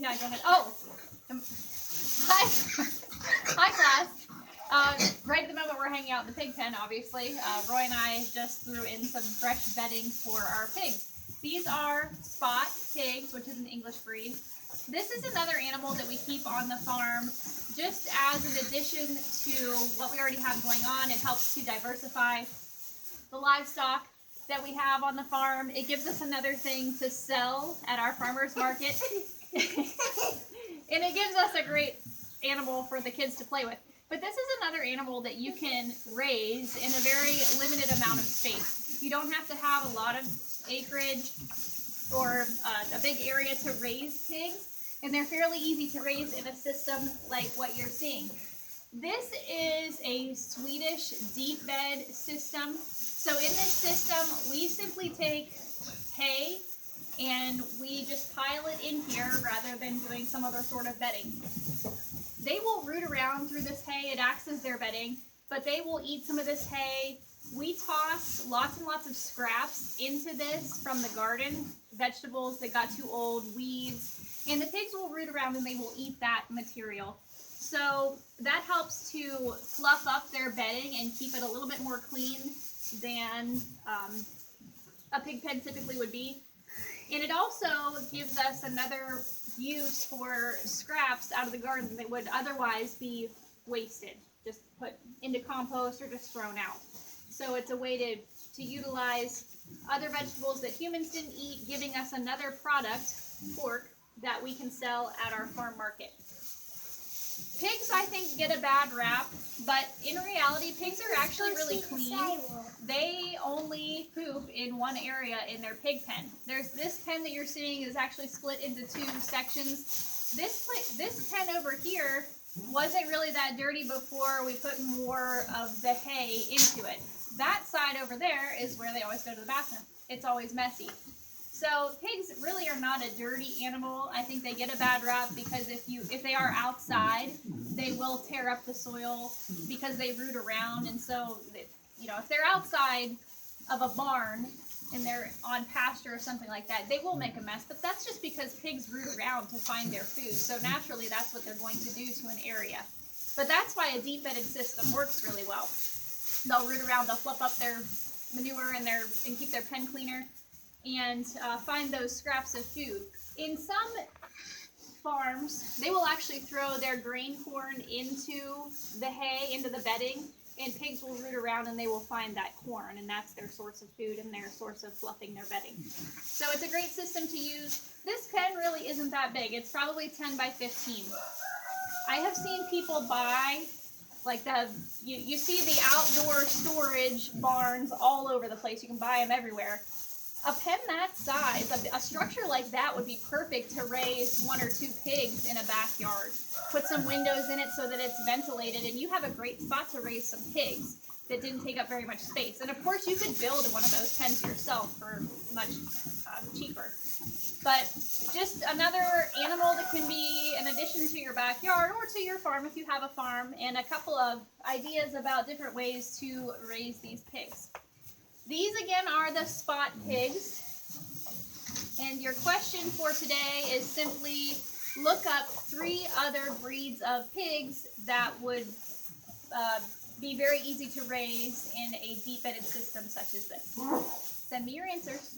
Yeah, go ahead. Oh, hi, hi class. Right at the moment we're hanging out in the pig pen, obviously. Roy and I just threw in some fresh bedding for our pigs. These are spot pigs, which is an English breed. This is another animal that we keep on the farm just as an addition to what we already have going on. It helps to diversify the livestock that we have on the farm. It gives us another thing to sell at our farmers market. And it gives us a great animal for the kids to play with. But this is another animal that you can raise in a very limited amount of space. You don't have to have a lot of acreage or a big area to raise pigs, and they're fairly easy to raise in a system like what you're seeing. This is a Swedish deep bed system. So in this system, we simply take hay and we just pile it in here rather than doing some other sort of bedding. They will root around through this hay. It acts as their bedding, but they will eat some of this hay. We toss lots and lots of scraps into this from the garden, vegetables that got too old, weeds, and the pigs will root around and they will eat that material. So that helps to fluff up their bedding and keep it a little bit more clean than a pig pen typically would be. And it also gives us another use for scraps out of the garden that would otherwise be wasted, just put into compost or just thrown out. So it's a way to utilize other vegetables that humans didn't eat, giving us another product, pork, that we can sell at our farm market. Pigs, I think, get a bad rap, but in reality, pigs are actually really clean. They only poop in one area in their pig pen. There's this pen that you're seeing is actually split into two sections. This pen over here wasn't really that dirty before we put more of the hay into it. That side over there is where they always go to the bathroom. It's always messy. So pigs really are not a dirty animal. I think they get a bad rap because if they are outside, they will tear up the soil because they root around. And so, if they're outside of a barn and they're on pasture or something like that, they will make a mess. But that's just because pigs root around to find their food. So naturally, that's what they're going to do to an area. But that's why a deep bedded system works really well. They'll root around, they'll fluff up their manure and keep their pen cleaner, and find those scraps of food. In some farms, they will actually throw their grain corn into the hay, into the bedding, and pigs will root around and they will find that corn, and that's their source of food and their source of fluffing their bedding. So it's a great system to use. This pen really isn't that big. It's probably 10 by 15. I have seen people buy, like you see the outdoor storage barns all over the place. You can buy them everywhere. A pen that size, a structure like that would be perfect to raise 1 or 2 pigs in a backyard. Put some windows in it so that it's ventilated, and you have a great spot to raise some pigs that didn't take up very much space. And of course, you could build one of those pens yourself for much cheaper. But just another animal that can be an addition to your backyard or to your farm if you have a farm, and a couple of ideas about different ways to raise these pigs. These again are the spot pigs, and your question for today is simply look up 3 other breeds of pigs that would be very easy to raise in a deep bedded system such as this. Send me your answers.